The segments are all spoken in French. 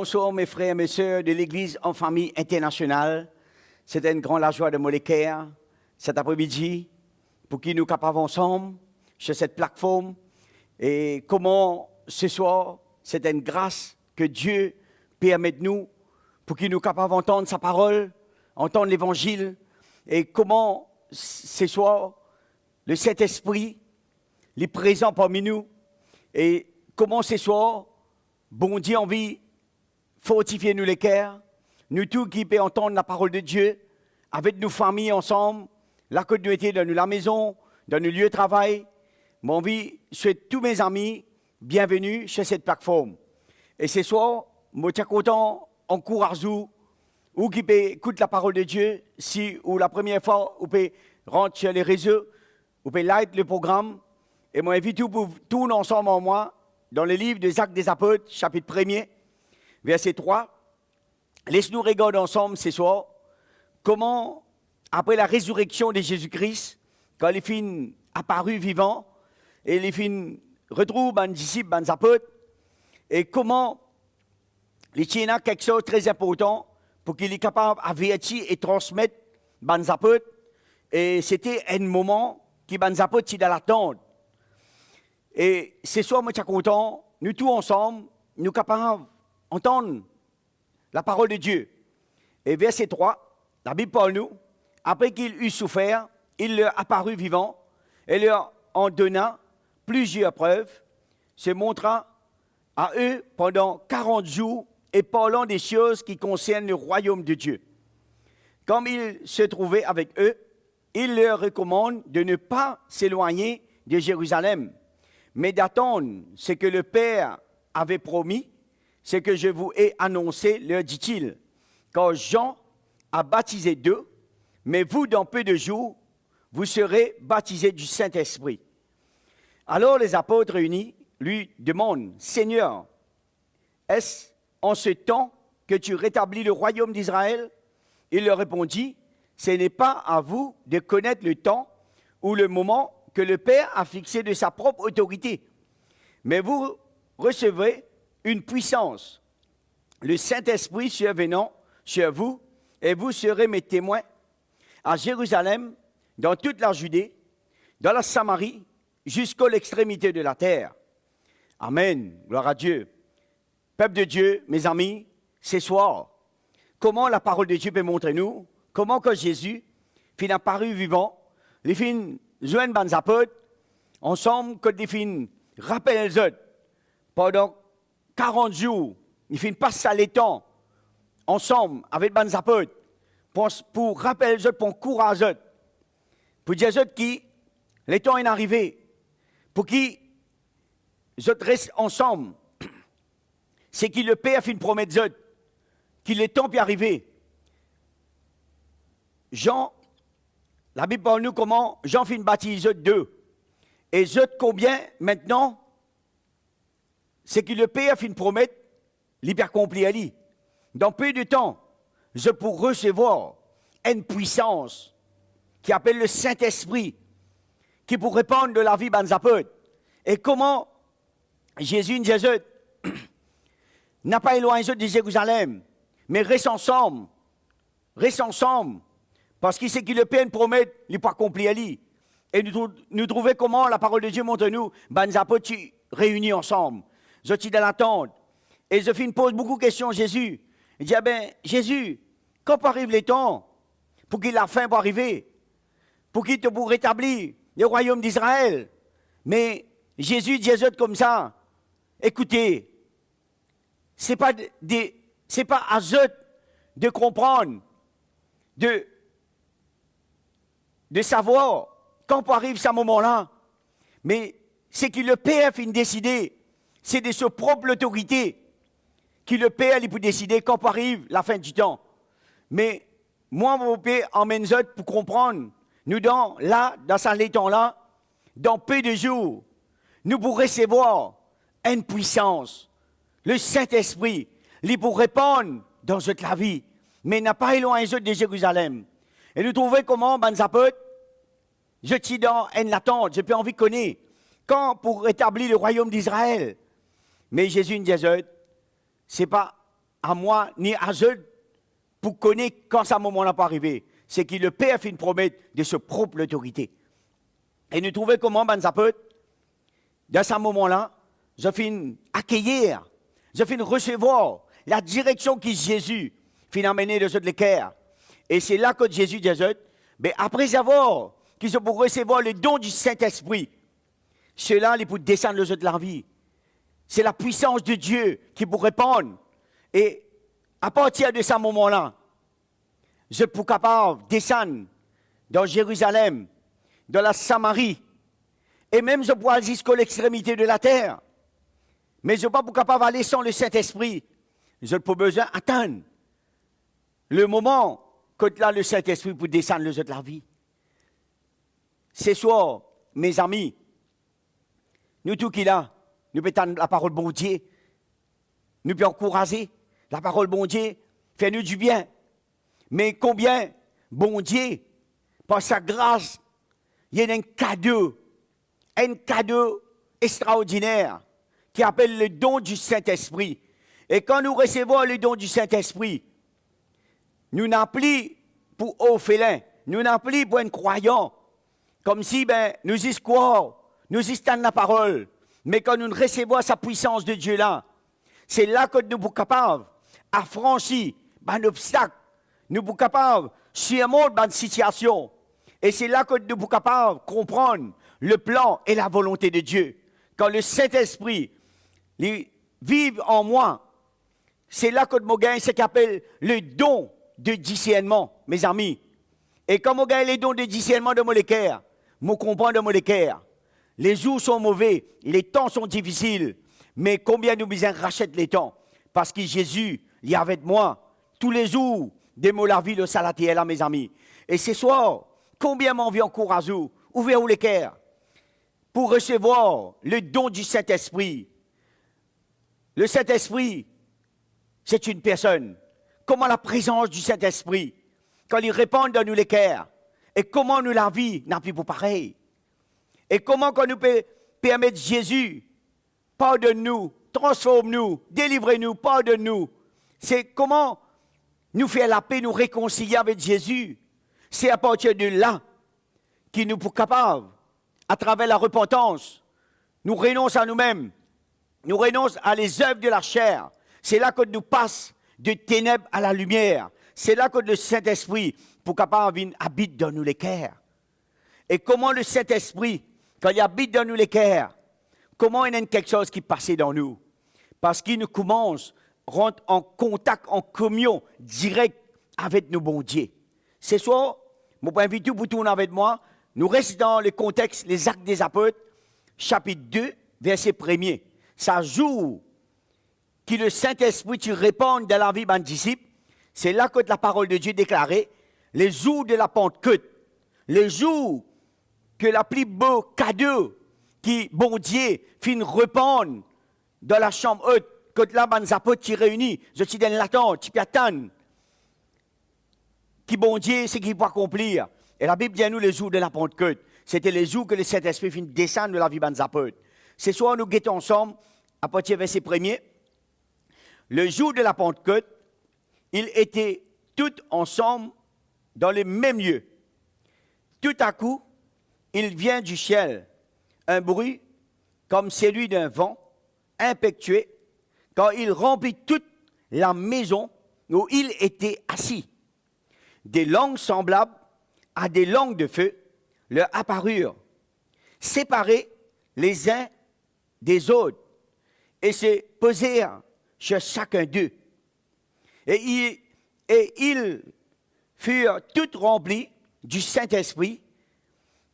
Bonsoir mes frères et mes sœurs de l'Église en famille internationale. C'est une grande la joie de me l'équerre cet après-midi pour que nous capables ensemble sur cette plateforme. Et comment ce soir, c'est une grâce que Dieu permet de nous pour que nous capables d'entendre sa parole, entendre l'évangile. Et comment ce soir, le Saint-Esprit est présent parmi nous. Et comment ce soir, bon Dieu envie fortifier nous les cœurs, nous tous qui pouvons entendre la parole de Dieu, avec nos familles ensemble, la communauté dans la maison, dans nos lieux de travail. Mon envie, je souhaite tous mes amis bienvenue chez cette plateforme. Et ce soir, je suis content, encourage-vous, ou qui peut écouter la parole de Dieu, si ou la première fois, vous pouvez rentrer sur les réseaux, vous pouvez like le programme. Et moi, invite tout pour tourner ensemble en moi, dans le livre des Actes des Apôtres, chapitre 1er, verset 3. Laisse-nous regarder ensemble ce soir comment, après la résurrection de Jésus-Christ, quand les filles apparus vivants, et les filles retrouvent les disciples, les apôtres, et comment les tiennent quelque chose de très important pour qu'ils soient capables d'avertir et transmettre les apôtres. Et c'était un moment qui les apôtres étaient dans l'attente. Et ce soir, moi, je suis content, nous tous ensemble, nous sommes capables d'entendre la parole de Dieu. Et verset 3, la Bible parle nous, après qu'il eut souffert, il leur apparut vivant et leur en donna plusieurs preuves, se montra à eux pendant 40 jours et parlant des choses qui concernent le royaume de Dieu. Comme il se trouvait avec eux, il leur recommande de ne pas s'éloigner de Jérusalem, mais d'attendre ce que le Père avait promis, ce que je vous ai annoncé, leur dit-il, car Jean a baptisé d'eux, mais vous, dans peu de jours, vous serez baptisés du Saint-Esprit. Alors les apôtres réunis lui demandent, Seigneur, est-ce en ce temps que tu rétablis le royaume d'Israël? Il leur répondit, ce n'est pas à vous de connaître le temps ou le moment que le Père a fixé de sa propre autorité, mais vous recevrez une puissance, le Saint-Esprit survenant sur vous, et vous serez mes témoins à Jérusalem, dans toute la Judée, dans la Samarie, jusqu'à l'extrémité de la terre. Amen. Gloire à Dieu. Peuple de Dieu, mes amis, ce soir, comment la parole de Dieu peut montrer nous, comment que Jésus finit apparu vivant, les fins joignent les apôtres, ensemble, que les fins rappellent les autres, pendant 40 jours, ils finissent passer le temps, ensemble, avec les apôtres, pour rappeler les autres, pour encourager les autres, pour dire aux autres qui, le temps est arrivé, pour qu'ils restent ensemble. C'est que le Père fait une promesse aux autres, qu'il le temps peut arriver. Jean, la Bible parle nous comment Jean fait une baptise d'eux. Et eux combien maintenant? C'est que le Père fait une promesse, l'hypercompli à lui. Dans peu de temps, je pourrai recevoir une puissance qui appelle le Saint-Esprit, qui pour répandre de la vie dans les apôtres. Et comment Jésus dit n'a pas éloigné de Jérusalem, mais reste ensemble, parce qu'il sait qu'il le Père promet, il n'est pas accompli à lui. Et nous trouvons comment la parole de Dieu montre nous, les apôtres réunis ensemble. Je suis dans l'attente. Et je pose beaucoup de questions à Jésus. Il dit, Jésus, quand arrive les temps pour qu'il la fin pour arriver, pour qu'il te pour rétablir le royaume d'Israël? Mais Jésus dit comme ça, écoutez, c'est pas à eux de comprendre, de savoir quand arrive ce moment-là, mais c'est que le Père fait décider, c'est de sa propre autorité que le Père il peut décider quand arrive la fin du temps. Mais moi, mon Père emmène eux pour comprendre, nous dans ce temps-là, dans peu de jours, nous pourrons recevoir une puissance, le Saint-Esprit, il pour répondre dans toute la vie, mais il n'a pas éloigné de Jérusalem. Et nous trouvons comment, les apôtres, je suis dans une attente, j'ai plus envie de connaître, quand pour rétablir le royaume d'Israël. Mais Jésus nous dit, c'est pas à moi ni à eux pour connaître quand ce moment-là pas arrivé. C'est que le Père fait une promesse de sa propre autorité. Et nous trouvons comment, ben, ça peut, dans ce moment-là, je finis accueillir, je finis recevoir la direction que Jésus finit amener de cette l'équerre. Et c'est là que Jésus dit, mais après avoir qu'ils ont pour recevoir le don du Saint-Esprit, cela les pour descendre de la vie. C'est la puissance de Dieu qui pour répondre. Et à partir de ce moment-là, je suis capable de descendre dans Jérusalem, dans la Samarie, et même je peux aller jusqu'à l'extrémité de la terre. Mais je ne suis pas capable d'aller sans le Saint-Esprit. Je n'ai pas besoin d'attendre le moment que là le Saint-Esprit pour descendre de la vie. Ce soir, mes amis, nous tous qui là, nous pouvons la parole bon Dieu, nous pouvons encourager la parole bon Dieu, fait-nous du bien. Mais combien, bon Dieu, par sa grâce, il y a un cadeau extraordinaire qui appelle le don du Saint-Esprit. Et quand nous recevons le don du Saint-Esprit, nous n'appelons pour orphelins, nous n'appelons pour un croyant, comme si nous y croyons, nous y standons la parole. Mais quand nous recevons sa puissance de Dieu là, c'est là que nous sommes capables d'affranchir un obstacle, nous sommes capables de surmonter une situation. Et c'est là que nous sommes capables de comprendre le plan et la volonté de Dieu. Quand le Saint-Esprit vit en moi, c'est là que nous gagnons ce qu'on appelle le don de discernement, mes amis. Et quand on gagne le don de discernement de mon cœur, je comprends de mon cœur. Les jours sont mauvais, les temps sont difficiles, mais combien nous besoin racheter les temps? Parce que Jésus, il est avec moi tous les jours de la vie de Salatiel, là, mes amis. Et ce soir, combien m'envie encourager, ouvrez-vous les cœurs pour recevoir le don du Saint-Esprit. Le Saint-Esprit, c'est une personne. Comment la présence du Saint-Esprit, quand il répond dans nous les cœurs, et comment nous la vie n'a plus pour pareil. Et comment quand nous peut permettre Jésus, pardonne-nous, transforme-nous, délivre-nous, pardonne-nous. C'est comment nous faire la paix, nous réconcilier avec Jésus. C'est à partir de là qu'il nous est capable, à travers la repentance, nous renonçons à nous-mêmes, nous renonçons à les œuvres de la chair. C'est là que nous passons de ténèbres à la lumière. C'est là que le Saint-Esprit, pour capable habite dans nous les cœurs. Et comment le Saint-Esprit, quand il habite dans nous les cœurs, comment il y a quelque chose qui passe dans nous? Parce qu'il nous commence à rentrer en contact, en communion direct avec nos bons dieux. Ce soir, je vous invite pour tourner avec moi. Nous restons dans le contexte, les Actes des Apôtres, chapitre 2, verset 1er. Ça joue que le Saint-Esprit tu répandes dans la vie de disciples. C'est là que la parole de Dieu déclarée, les jours de la Pentecôte, les jours que la plus beau cadeau qui, bon Dieu, fin répandre dans la chambre haute, que là, les apôtres qui réunissent, je suis dans l'attente, tu peux attendre. Qui, bon Dieu, c'est qu'il va accomplir. Et la Bible dit à nous les jours de la Pentecôte. C'était les jours que le Saint-Esprit fin descendre de la vie des apôtres. Ce soir, nous guettons ensemble, à partir du verset 1er. Le jour de la Pentecôte, ils étaient tous ensemble dans le même lieu. Tout à coup, il vient du ciel un bruit comme celui d'un vent impétueux quand il remplit toute la maison où il était assis. Des langues semblables à des langues de feu leur apparurent, séparées les uns des autres, et se posèrent sur chacun d'eux. Et ils furent tous remplis du Saint-Esprit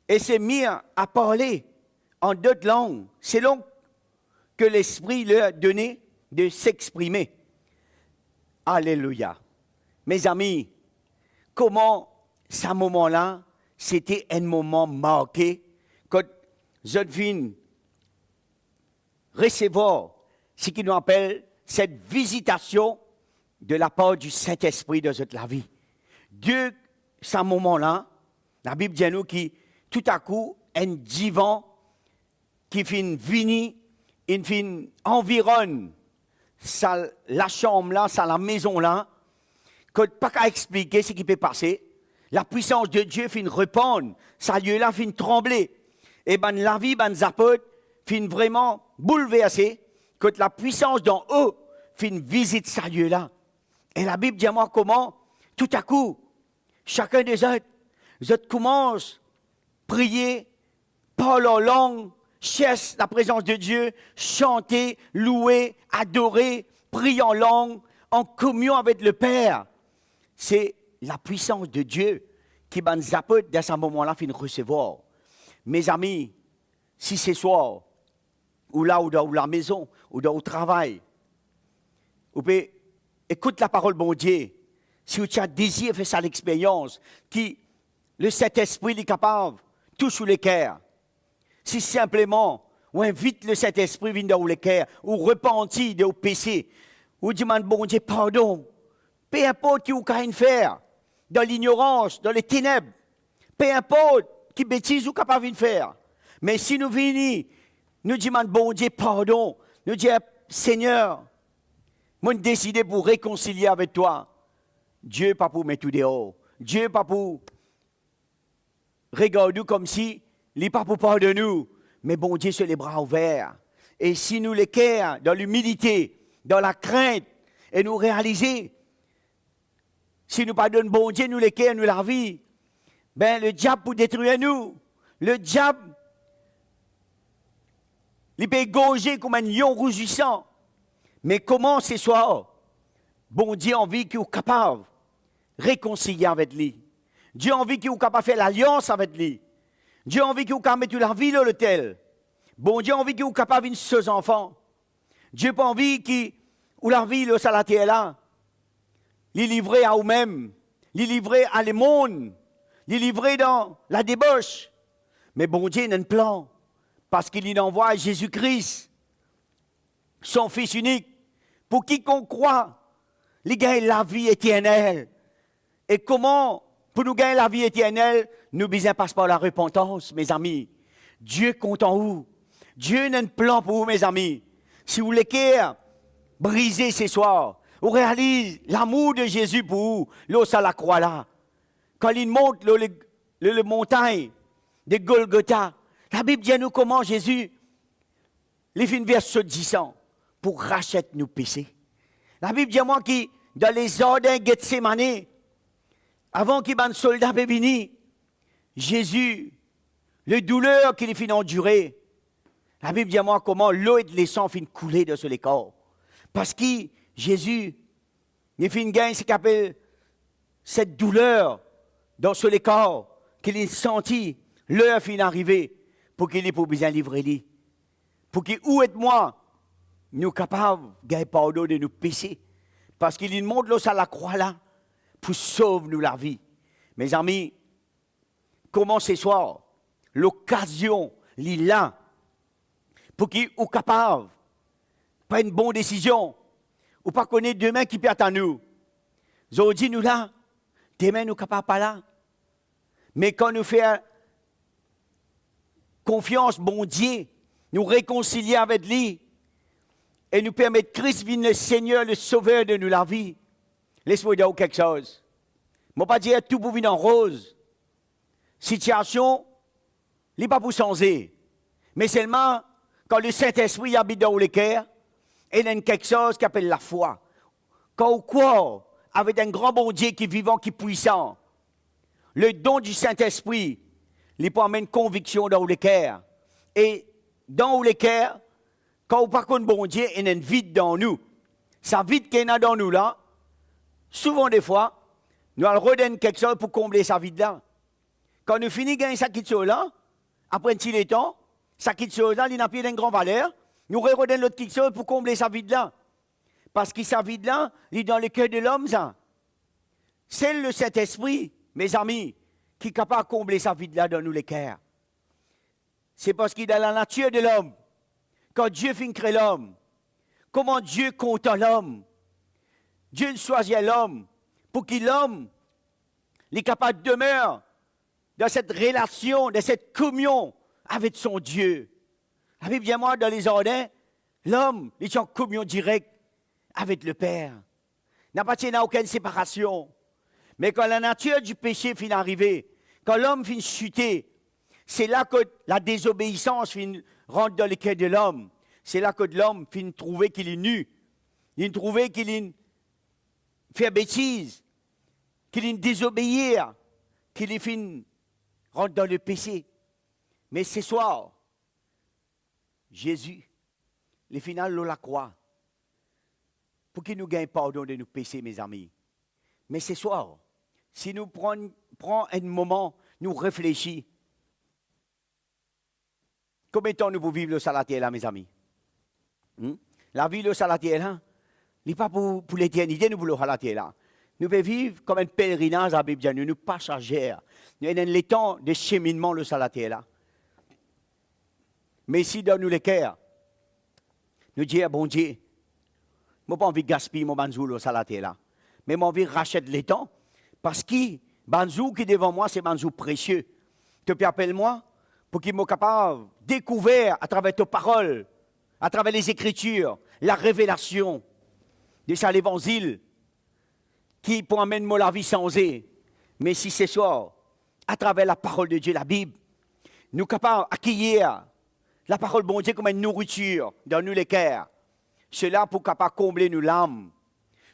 et se mirent à parler en d'autres langues, selon que l'Esprit leur donnait de s'exprimer. Alléluia. Mes amis, comment ce moment-là, c'était un moment marqué quand je viens recevoir ce qu'on appelle cette visitation de la part du Saint-Esprit dans notre vie. Dieu, ce moment-là, la Bible dit à nous qui, tout à coup, un divan qui finit venir, il finit environne ça, la chambre là, ça, la maison là, que pas qu'à expliquer ce qui peut passer. La puissance de Dieu fait répondre, ça lieu là fait trembler. Et ben la vie, ben zapot, fait vraiment bouleverser, que la puissance d'en haut fait visite ça lieu là. Et la Bible dit à moi comment, tout à coup, chacun des autres commence à prier, parler en langue, cherche la présence de Dieu, chanter, louer, adorer, prier en langue, en communion avec le Père. C'est la puissance de Dieu qui va nous apporter dans ce moment-là, fin recevoir. Mes amis, si c'est soir, ou là, ou dans la maison, ou dans le travail, vous pouvez écouter la parole de bon Dieu. Si vous avez désir de faire ça l'expérience, qui le Saint-Esprit est capable, tout sous les cœurs. Si simplement, on invite le Saint-Esprit à venir dans les cœurs, ou repentir de vos péchés, ou demande bon Dieu pardon. Peu importe qui vous pouvez faire, dans l'ignorance, dans les ténèbres, peu importe qui bêtise vous capable de faire. Mais si nous venons, nous demandons bon Dieu pardon, nous disons Seigneur, moi je décidé pour réconcilier avec toi. Dieu pas pour mettre tout dehors. Dieu pas pour regarder nous comme si il n'est pas pour pardonner nous. Mais bon Dieu sur les bras ouverts. Et si nous les cœurs, dans l'humilité, dans la crainte, et nous réaliser, si nous pardonnons bon Dieu, nous les cœurs, nous la vie, ben le diable pour détruire nous. Le diable, il peut gauger comme un lion rougissant. Mais comment ce soir, bon Dieu a envie qu'il soit capable de réconcilier avec lui. Dieu a envie qu'il soit capable de faire l'alliance avec lui. Dieu a envie qu'il soit capable de mettre la vie dans l'autel. Bon Dieu a envie qu'il soit capable de faire ses enfants. Dieu n'a pas envie qu'il ou la vie, le salatier là, les livrer à eux-mêmes, les livrer à les mondes, les livrer dans la débauche. Mais bon Dieu a un plan, parce qu'il envoie Jésus-Christ, son Fils unique, pour quiconque croit, il gagne la vie éternelle. Et comment, pour nous gagner la vie éternelle, nous besoin passer par la repentance, mes amis. Dieu compte en vous. Dieu a un plan pour vous, mes amis. Si vous voulez briser ce soir, vous réalisez l'amour de Jésus pour vous, là, à la croix là. Quand il monte le montagne de Golgotha, la Bible dit à nous comment Jésus, les fins verset 10 pour racheter nos péchés. La Bible dit à moi qui, dans les jardins Gethsemane, avant qu'il y ait un soldat béni, Jésus, le douleur qu'il fait endurer, la Bible dit à moi comment l'eau et le sang finissent couler de ce corps. Parce que Jésus, il fait une gagne ce qu'il appelle cette douleur dans ce corps qu'il a senti, l'heure finit d'arriver pour qu'il ait pour bien livrer lui. Pour qu'il, où êtes-moi, nous capables de gagner pardon de nos péchés. Parce qu'il nous montre là, à la croix là, pour sauver nous la vie. Mes amis, comment ce soir, l'occasion, est là, pour qu'il soit capable de prendre une bonne décision, ou pas connaître demain qui peut à nous. Aujourd'hui, nous là, demain, nous ne sommes capables pas là. Mais quand nous faisons confiance, bon Dieu, nous réconcilier avec lui, et nous permettre que Christ vienne le Seigneur, le Sauveur de nous la vie. Laisse-moi dire quelque chose. Je ne vais pas dire tout pour venir en rose. Situation, il n'est pas pour changer. Mais seulement, quand le Saint-Esprit habite dans le cœur, il y a quelque chose qu'on appelle la foi. Quand on croit avec un grand bon Dieu qui est vivant, qui est puissant, le don du Saint-Esprit, il peut amener une conviction dans le cœur. Et dans le cœur, quand on parle de bon Dieu, il y a un vide dans nous. Ça vide qu'il y a dans nous là, souvent des fois, nous allons redonner quelque chose pour combler sa vide là. Quand nous finissons de gagner sa quitte là, après un petit temps, sa quitte là, il n'a plus d'une grande valeur. Nous redonnons l'autre quelque chose pour combler sa vide là. Parce que sa vide là, il est dans le cœur de l'homme ça. C'est le Saint-Esprit, mes amis, qui est capable de combler sa vide là dans nous les cœurs. C'est parce qu'il est dans la nature de l'homme. Quand Dieu finit de créer l'homme, comment Dieu compte l'homme? Dieu choisit l'homme pour qu'il l'homme est capable de demeurer dans cette relation, dans cette communion avec son Dieu. La Bible dit moi dans les ordres, l'homme est en communion directe avec le Père. N'a pas tenu aucune séparation. Mais quand la nature du péché finit d'arriver, quand l'homme finit de chuter, c'est là que la désobéissance finit rentre dans le cœur de l'homme. C'est là que l'homme finit de trouver qu'il est nu. Il trouve qu'il est fait bêtise, qu'il est désobéir, qu'il est fin rentre dans le péché. Mais ce soir, Jésus, le final de la croix, pour qu'il nous gagne pardon de nos péchés, mes amis. Mais ce soir, si nous prenons un moment, nous réfléchissons, combien de temps nous pouvons vivre le salatier là, mes amis? La vie, le salatier là, n'est pas pour l'éternité, nous voulons le salatier là. Nous pouvons vivre comme un pèlerinage à la Bible, nous ne pas charger. Nous avons les temps de cheminement, le salatier là. Mais si dans nous les cœurs, nous disons, bon Dieu, je n'ai pas envie de gaspiller mon banzou, le salatier là. Mais j'ai envie de racheter les temps, parce que banzou qui est devant moi, c'est banzou précieux. Tu peux appeler moi pour qu'il soit capable de découvrir à travers tes paroles, à travers les Écritures, la révélation de ça l'évangile qui pour amener la vie sans eux. Mais si ce soir, à travers la parole de Dieu, la Bible, nous sommes capables d'accueillir la parole de Dieu comme une nourriture dans nous les cœurs. Cela pour capable combler nous l'âme.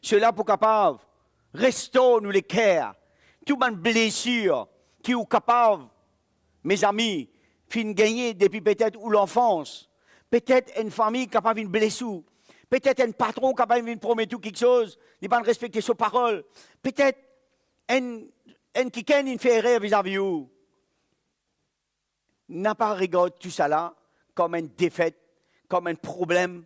Cela pour capable restaurer nous les cœurs. Toute une blessure qui est capable, mes amis, fin gagner depuis peut-être ou l'enfance. Peut-être une famille capable d'une blessure. Peut-être un patron capable de promettre quelque chose, il va respecter ses paroles. Peut-être un qui fait erreur vis-à-vis de vous. N'a pas regardé tout ça là comme une défaite, comme un problème.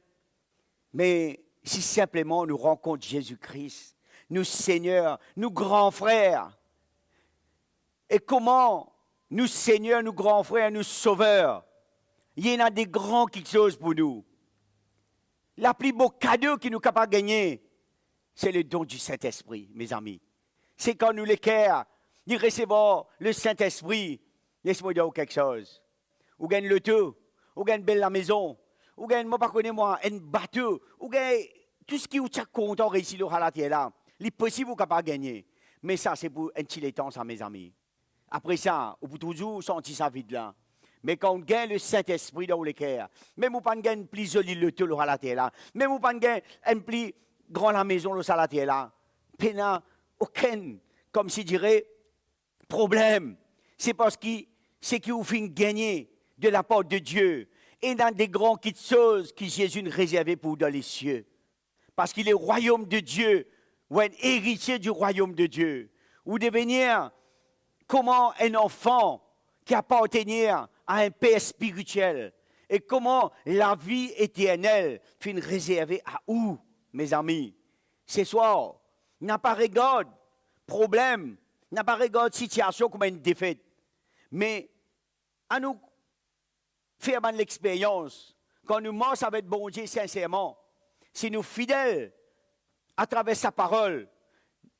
Mais si simplement nous rencontrons Jésus-Christ, nous Seigneur, nous grands frères. Et comment nous Seigneur, nous grands frères, nous sauveurs, il y en a des grands quelque chose pour nous. La plus beau cadeau que nous sommes capables de gagner, c'est le don du Saint-Esprit, mes amis. C'est quand nous les cœurs, nous recevons le Saint-Esprit. Laisse-moi dire quelque chose. Ou gagne le tout, ou gagne belle la maison, ou gagne, moi, pas connais moi, un bateau, ou gagne tout ce qui est content réussi le halatier là. Il est possible ou capable de gagner. Mais ça, c'est pour un petit temps, ça, mes amis. Après ça, on peut toujours sentir sa vie là. Mais quand on gagne le Saint-Esprit dans les cœurs, même on pas gagne plus joli le tout le halatier là, même on pas gagne un plus grand la maison le salatier là, pena aucun, comme si dirait, problème. C'est parce que c'est qui vous fait gagner de la part de Dieu et dans des grandes choses que Jésus nous réservait pour dans les cieux. Parce qu'il est le royaume de Dieu, ou un héritier du royaume de Dieu, ou devenir comment un enfant qui appartenait à un père spirituel, et comment la vie éternelle finit réservée à où, mes amis? Ce soir, n'a pas regardé problème, n'a pas regardé situation comme une défaite, mais à nous faire l'expérience, quand nous marchons avec bon Dieu sincèrement, si nous fidèles à travers sa parole,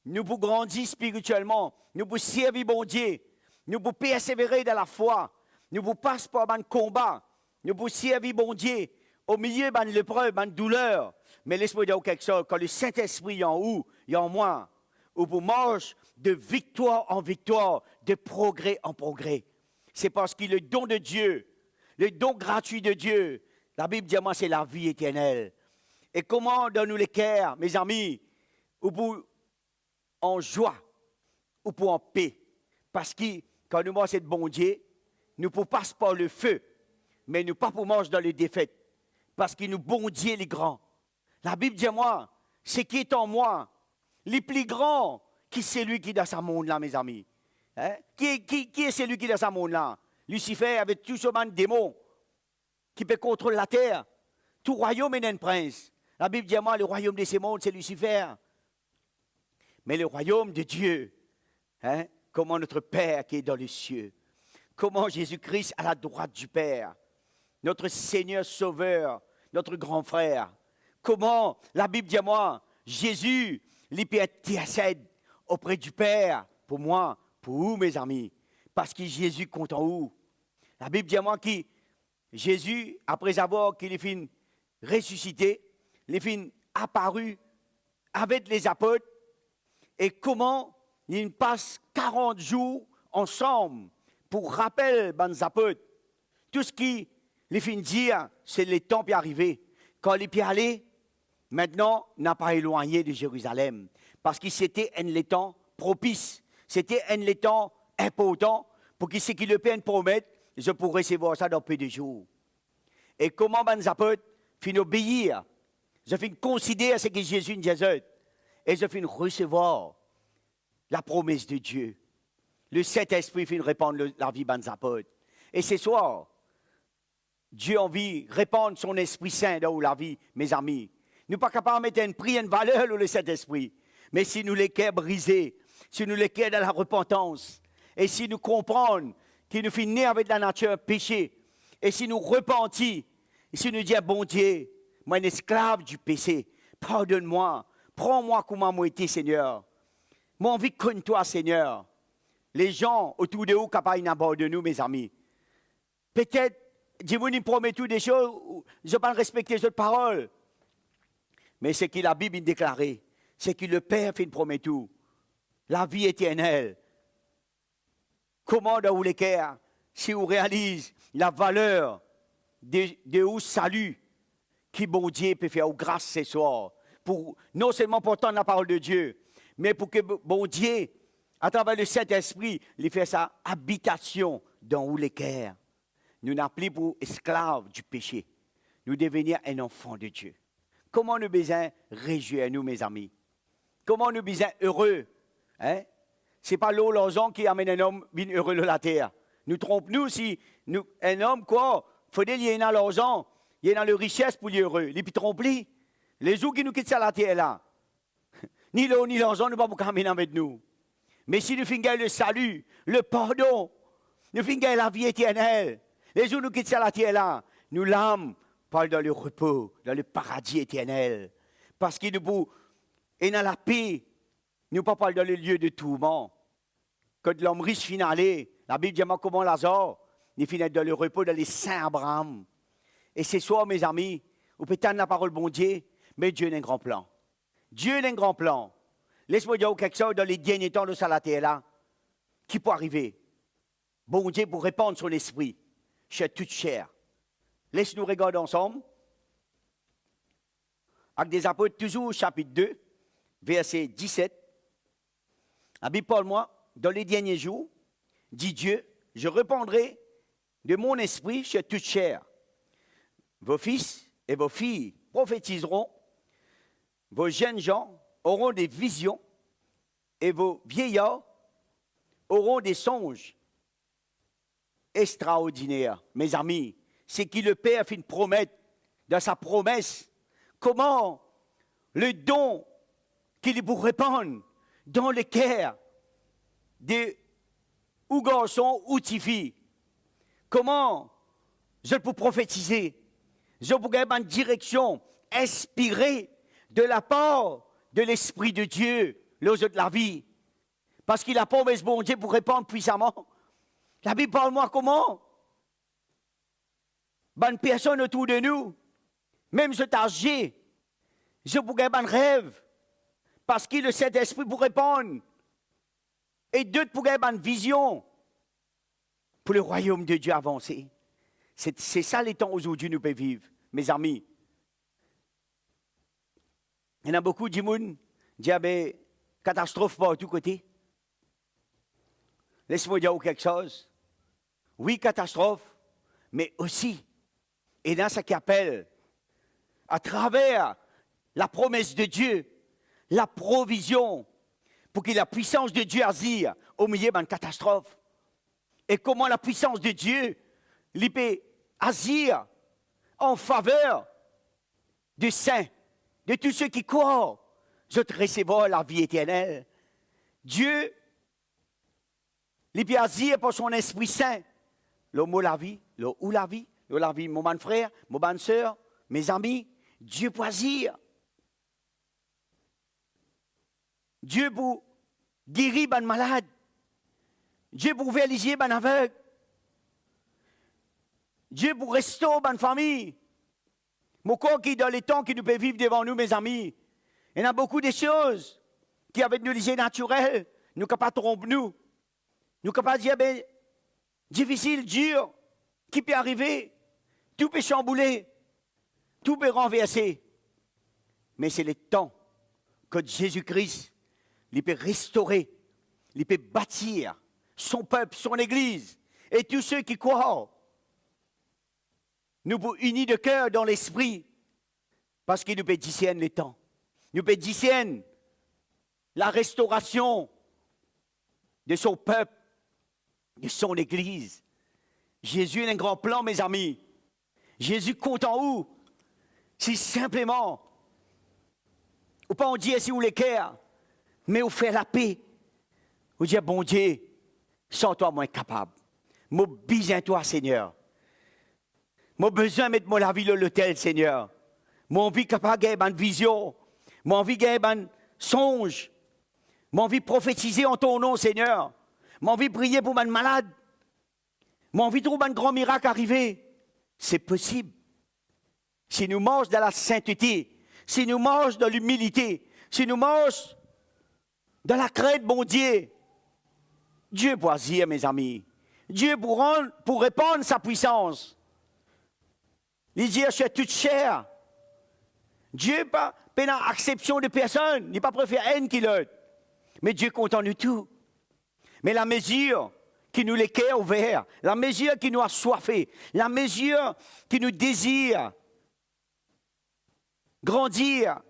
nous pouvons grandir spirituellement, nous pouvons servir bon Dieu, nous pouvons persévérer dans la foi, nous pouvons passer par un combat, nous pouvons servir bon Dieu au milieu de l'épreuve, de douleur. Mais laisse-moi dire quelque chose, quand le Saint-Esprit est en vous, il est en moi, vous marchez de victoire en victoire, de progrès en progrès. C'est parce que le don de Dieu, le don gratuit de Dieu, la Bible dit, moi, c'est la vie éternelle. Et comment dans nous les cœurs, mes amis, ou pour en joie, ou pour en paix. Parce que quand nous mangeons de bon Dieu, nous ne passons pas le feu, mais nous ne pas pour manger dans les défaites. Parce que nous, bon Dieu, les grands. La Bible dit, moi, ce qui est en moi, les plus grands, qui c'est lui qui est dans ce monde-là, mes amis? Hein? Qui est celui qui est dans ce monde-là? Lucifer avec tout ce monde de démons qui peut contrôler la terre. Tout royaume est un prince. La Bible dit, moi, le royaume de ces mondes, c'est Lucifer. Mais le royaume de Dieu, hein? Comment notre Père qui est dans les cieux, comment Jésus-Christ à la droite du Père, notre Seigneur Sauveur, notre grand frère, comment la Bible dit à moi, Jésus, l'intercède auprès du Père, pour moi, pour vous mes amis, parce que Jésus compte en vous. La Bible dit à moi que Jésus, après avoir qu'il est fin ressuscité, il est fin apparu avec les apôtres et comment ils passent 40 jours ensemble pour rappeler les apôtres. Tout ce qui les fait dire, c'est le temps qui est arrivé. Quand les pieds allaient, maintenant, n'a pas éloigné de Jérusalem. Parce que c'était un temps propice. C'était un temps important pour que ce qui le Père promet, je pourrais recevoir ça dans peu de jours. Et comment les apôtres fin obéir, je fin considérer ce que Jésus disait, et je fin recevoir la promesse de Dieu. Le Saint-Esprit fin répandre la vie des apôtres. Et ce soir, Dieu a envie de répandre son Esprit Saint dans la vie, mes amis. Nous ne sommes pas capables de mettre un prix, une valeur dans le Saint-Esprit. Mais si nous les cœurs brisés, si nous les cœurs dans la repentance, et si nous comprenons qu'il nous fait naître avec la nature péché, et si nous repentons, et si nous disons, bon Dieu, moi, un esclave du péché, pardonne-moi, prends-moi comme moi été, Seigneur. Moi, envie de connaître toi, Seigneur. Les gens autour de nous, capables d'abandonner nous, mes amis. Peut-être, Dieu nous promet toutes des choses, je ne vais pas respecter cette parole. Mais ce que la Bible déclare, c'est que le Père fait une promesse tout. La vie éternelle. Comment dans les cœurs, si on réalise la valeur de salut, qui bon Dieu peut faire grâce ce soir, pour, non seulement pour entendre la parole de Dieu, mais pour que bon Dieu, à travers le Saint-Esprit, il fait sa habitation dans les cœurs. Nous n'appelons pour esclaves du péché. Nous devenir un enfant de Dieu. Comment nous besoin réjouir nous, mes amis? Comment nous besoin heureux? Hein? Ce n'est pas l'eau l'argent qui amène un homme bien heureux de la terre. Nous trompons-nous si un homme, quoi, il y a l'argent, il y a la richesse pour lui heureux. Il peut tromper. Les jours qui nous quittent la terre là, ni l'eau ni l'argent ne vont pas amener avec nous. Mais si nous faisons le salut, le pardon, nous faisons la vie éternelle, les jours nous quittons la terre là, nous l'âme parle dans le repos, dans le paradis éternel. Parce qu'il nous et dans la paix, nous pas parle dans le lieu de tourment. Quand l'homme riche finalé, la Bible dit comment Lazare, il finit dans le repos dans les saints Abraham. Et c'est soit, mes amis, ou peut-être la parole bon Dieu, mais Dieu a un grand plan. Dieu a un grand plan. Laisse-moi dire quelque chose dans les derniers temps de la terre là, qui peut arriver. Bon Dieu pour répandre son esprit chez toute chair. Laisse-nous regarder ensemble. Avec des apôtres, toujours chapitre 2, verset 17. La Bible parle moi, dans les derniers jours, dit Dieu, je répandrai de mon esprit chez toute chair. Vos fils et vos filles prophétiseront, vos jeunes gens auront des visions et vos vieillards auront des songes extraordinaires. Mes amis, c'est qui le Père fait une promesse, dans sa promesse, comment le don qu'il vous répand dans le cœur des ou garçons ou filles, comment je peux prophétiser, je peux gagner une direction inspirée de la part de l'Esprit de Dieu, l'os de la vie. Parce qu'il a promesse bon Dieu pour répondre puissamment. La Bible parle moi comment? Bonne personne autour de nous, même cet âgé, je peux gagner un rêve. Parce qu'il a cet esprit pour répondre. Et d'autres pour gagner une vision pour le royaume de Dieu avancer. C'est ça les temps aujourd'hui nous pouvons vivre, mes amis. Il y en a beaucoup de monde qui disent catastrophe par tous côtés. Laisse-moi dire quelque chose. Oui, catastrophe, mais aussi, et dans ce qu'il appelle, à travers la promesse de Dieu, la provision, pour que la puissance de Dieu agisse au milieu d'une catastrophe. Et comment la puissance de Dieu peut agir en faveur des saints, de tous ceux qui croient, je te recevoir la vie éternelle. Dieu, il peut agir par son Esprit Saint. Le mot la vie, le ou la vie, mon bon frère, mon bonne soeur, mes amis, Dieu peut agir. Dieu pour guérir les malades. Dieu pour ouvrir les yeux les aveugles. Dieu pour restaurer les famille. Mon corps qui dans les temps qui nous peut vivre devant nous, mes amis. Il y en a beaucoup de choses qui, avec nous, les naturels, nous capables de tromper nous. Nous capables de dire, ben, difficile, dur, qui peut arriver, tout peut chambouler, tout peut renverser. Mais c'est le temps que Jésus-Christ, il peut restaurer, il peut bâtir son peuple, son Église, et tous ceux qui croient. Nous pouvons unis de cœur dans l'esprit, parce qu'il nous peut discerner les temps. Nous peut discerner la restauration de son peuple, de son Église. Jésus a un grand plan, mes amis. Jésus compte en où? Si simplement, ou pas on dit si vous l'équerre, mais on fait la paix. Vous dites, bon Dieu, sans toi, moi capable. Moi, besoin de toi, Seigneur. Moi, besoin de mettre la vie dans l'hôtel, Seigneur. Moi, envie capable de gagner une vision. Moi, envie de gagner un songe. Moi, envie de prophétiser en ton nom, Seigneur. Moi, envie de prier pour une malade. Moi, envie de trouver un grand miracle arriver. C'est possible. Si nous mangeons dans la sainteté, si nous mangeons dans l'humilité, si nous mangeons dans la crainte, bon Dieu, Dieu pour agir, mes amis. Dieu pour répandre sa puissance. Il dit, je suis toute chair. Dieu pas acception de personne. Il n'est pas préféré haine qu'il l'autre. Mais Dieu compte en nous tout. Mais la mesure qui nous l'équerre ouvert, la mesure qui nous a soifé, la mesure qui nous désire grandir,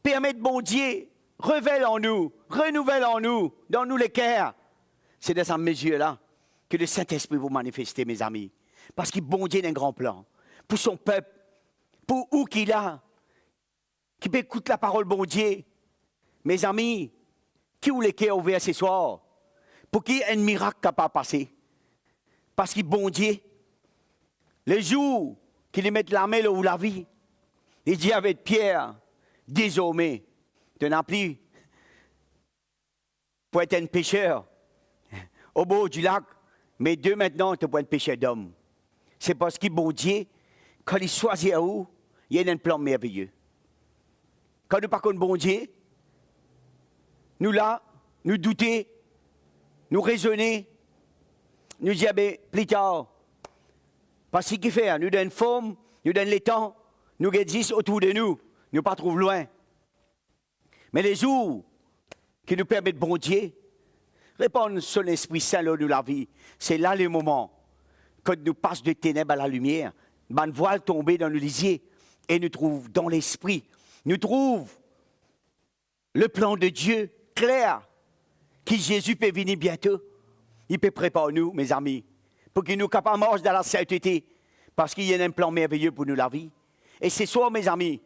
permettre bon Dieu, révèle en nous, renouvelle en nous, dans nous l'équerre. C'est de cette mesure-là que le Saint-Esprit vous manifester, mes amis. Parce qu'il bon Dieu a un grand plan pour son peuple, pour où qu'il a, qui peut écouter la parole bon Dieu. Mes amis, qui ou l'équerre ouvert ce soir, pour qu'il y ait un miracle capable de passer. Parce qu'il bon Dieu, le jour qu'il met la main là où la vie, il dit avec Pierre, désormais, tu n'as plus pour être un pécheur au bord du lac, mais Dieu maintenant, tu peux être pécheur d'homme. C'est parce qu'il bon Dieu, quand il choisit à où, il y a un plan merveilleux. Quand nous parlons de bon Dieu, nous là, nous douter, nous raisonner, nous dire, plus tard, parce qu'il fait, nous donne forme, nous donne les temps, nous existe autour de nous, nous pas trop loin. Mais les jours qui nous permettent, bon Dieu, répondre sur l'Esprit Saint de la vie, c'est là le moment que nous passons de ténèbres à la lumière, une voile tombée dans le lisier, et nous trouvons dans l'Esprit, nous trouvons le plan de Dieu clair, qui Jésus peut venir bientôt. Il peut préparer nous, mes amis, pour qu'il nous capable de marcher dans la sainteté, parce qu'il y a un plan merveilleux pour nous la vie. Et c'est ça, mes amis,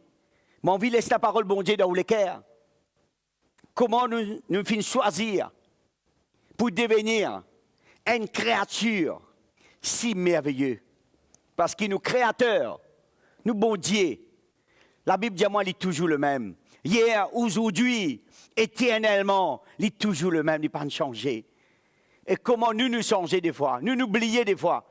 mon envie laisse la parole, bon Dieu, dans le cœur. Comment nous finissons choisir pour devenir une créature si merveilleuse. Parce qu'il nous créateur, nous bon Dieu. La Bible dit moi, il est toujours le même. Hier, aujourd'hui, éternellement, il est toujours le même, il n'est pas changé. Et comment nous changer des fois, nous oublier des fois.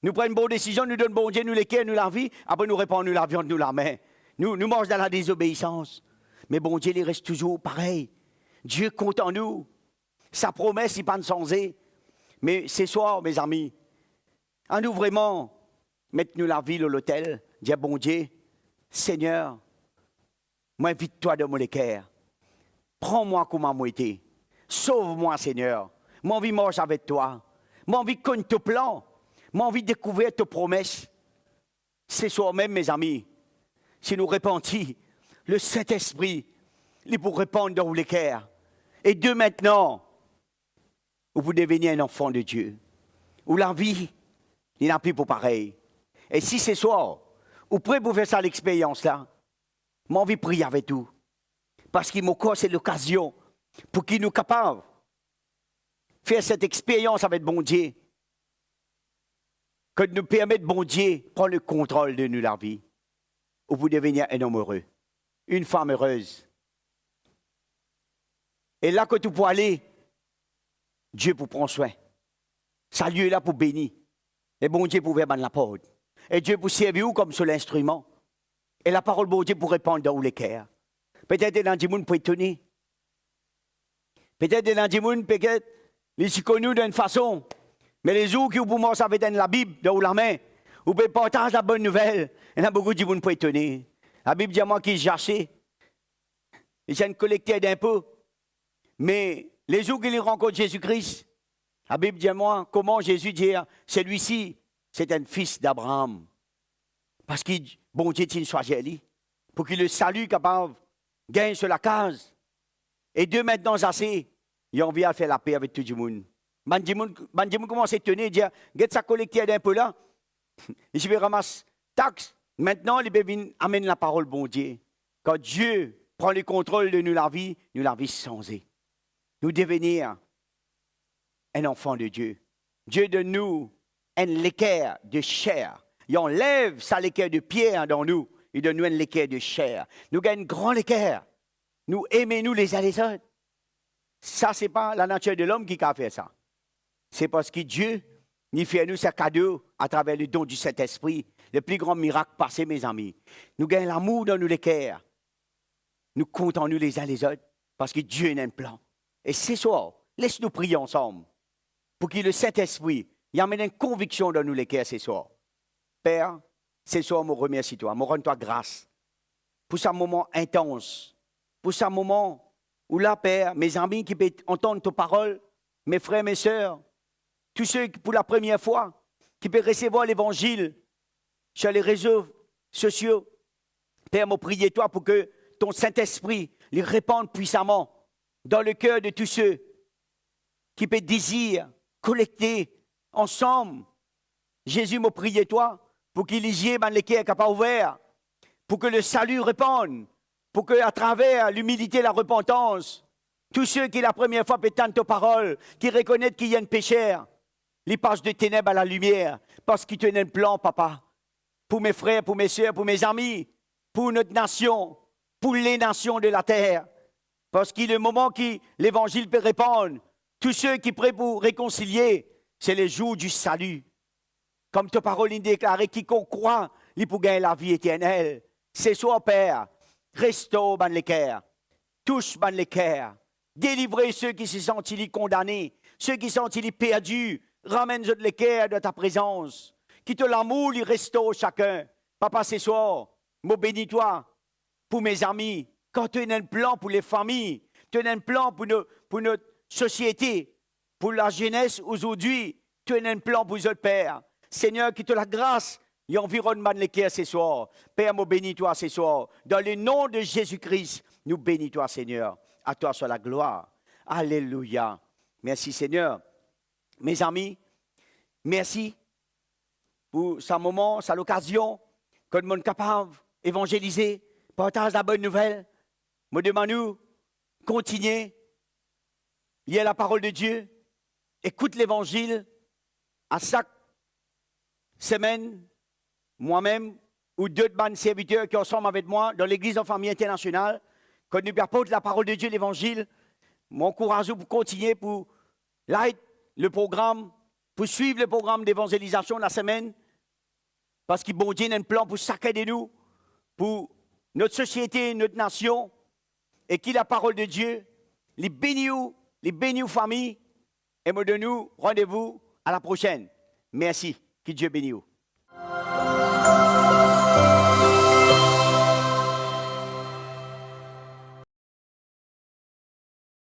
Nous prenons une bonne décision, nous donnons bon Dieu, nous l'équerre, nous la vie, après nous répandons nous la viande, nous la main. Nous mangeons dans la désobéissance. Mais bon Dieu, il reste toujours pareil. Dieu compte en nous. Sa promesse, il n'est pas changé. Mais ce soir, mes amis, à nous vraiment mettre nous la vie à l'autel, dire bon Dieu, Seigneur, moi invite-toi de mon équerre. Prends-moi comme ma moitié. Sauve-moi, Seigneur. Moi envie de marcher avec toi. Moi envie de connaître ton plan. Moi envie de découvrir tes promesses. C'est soir même, mes amis, si nous répandons le Saint-Esprit, il pour répandre dans l'équerre. Et de maintenant, vous devenez un enfant de Dieu. Où la vie, il n'a plus pour pareil. Et si ce soir, vous pouvez vous faire ça l'expérience-là, moi envie de prier avec vous. Parce qu'il m'occupe, c'est l'occasion pour qu'il nous capable de faire cette expérience avec bon Dieu. Que nous permette, bon Dieu, de prendre le contrôle de nous, la vie. Où vous devenir un homme heureux, une femme heureuse. Et là que tu peux aller, Dieu vous prend soin. Ça lieu est là pour bénir. Et bon Dieu pour faire la porte. Et Dieu pour servir comme sur l'instrument. Et la parole bon Dieu pour répandre dans l'équerre. Peut-être dans des gens pour étonner. Peut-être dans des gens, peut-être, les sont connus d'une façon. Mais les jours qui pour moi, ça va être la Bible dans la main. Ou peut partager la bonne nouvelle. Il y a beaucoup de gens pour étonner. La Bible dit à moi qu'ils jachaient. Ils sont collectés d'impôts. Mais les jours qu'ils rencontrent Jésus-Christ, la Bible dit à moi comment Jésus dit, celui-ci, c'est un fils d'Abraham. Parce que bon Dieu t'y soit joli. Pour qu'il le salue capable, gagne sur la case. Et Dieu maintenant assez, il a envie de faire la paix avec tout le monde. Les gens commencent à tenir et dire, get ça collecté d'impôts là. Et je vais ramasser taxe. Maintenant, les bébés amènent la parole bon Dieu. Quand Dieu prend le contrôle de nous la vie changée. Nous devenir un enfant de Dieu. Dieu de nous un l'équerre de chair. Il enlève sa l'équerre de pierre dans nous. Il donne nous un l'équerre de chair. Nous gagnons un grand équerre. Nous aimons-nous les uns les autres. Ça, ce n'est pas la nature de l'homme qui a fait ça. C'est parce que Dieu nous fait nous ce cadeau à travers le don du Saint-Esprit. Le plus grand miracle passé, mes amis. Nous gagnons l'amour dans nous l'équerre. Nous comptons nous les uns les autres parce que Dieu a un plan. Et ce soir, laisse-nous prier ensemble pour que le Saint-Esprit y amène une conviction dans nous l'équerre ce soir. Père, ce soir, je remercie toi, je rends toi grâce pour ce moment intense, pour ce moment où là, Père, mes amis qui peuvent entendre ta parole, mes frères, mes sœurs, tous ceux qui, pour la première fois, qui peuvent recevoir l'évangile sur les réseaux sociaux. Père, je prie toi pour que ton Saint-Esprit les répande puissamment dans le cœur de tous ceux qui peuvent désirer collecter ensemble. Jésus, je prie toi pour qu'il y ait les cœurs qui n'ont pas ouvert, pour que le salut répande, pour qu'à travers l'humilité et la repentance, tous ceux qui la première fois peuvent entendre ta parole, qui reconnaissent qu'il y a un pécheur, ils passent de ténèbres à la lumière, parce qu'ils tenaient un plan, papa, pour mes frères, pour mes sœurs, pour mes amis, pour notre nation, pour les nations de la terre. Parce qu'il est le moment que l'évangile peut répandre, tous ceux qui prient pour réconcilier, c'est le jour du salut. Comme ta parole est déclarée, quiconque croit, il peut gagner la vie éternelle. C'est soit, Père, restaure ban les cœurs, touche ban les cœurs, délivrez ceux qui se sentent condamnés, ceux qui sont perdus, ramène-les les cœurs de ta présence. Quitte l'amour, il restaure chacun. Papa, ce soir, je bénis toi pour mes amis. Quand tu as un plan pour les familles, tu as un plan pour notre société, pour la jeunesse aujourd'hui, tu as un plan pour les autres pères. Seigneur, qui te la grâce et environnement de l'équerre ce soir. Père, nous bénis-toi ce soir. Dans le nom de Jésus-Christ, nous bénis-toi, Seigneur. À toi soit la gloire. Alléluia. Merci, Seigneur. Mes amis, merci pour ce moment, cette occasion, que nous sommes capables d'évangéliser, partager la bonne nouvelle. Me demande-nous, continuez, liez la parole de Dieu, écoute l'évangile à chaque semaine, moi-même ou d'autres bonnes serviteurs qui sont ensemble avec moi dans l'église en famille internationale, quand nous apportons la parole de Dieu, l'évangile, m'encourage pour continuer, pour like le programme, pour suivre le programme d'évangélisation la semaine, parce que bon Dieu a un plan pour chacun de nous, pour notre société, notre nation, et qui la parole de Dieu, les bénis aux familles, et me donne nous rendez-vous à la prochaine. Merci. Que Dieu bénisse.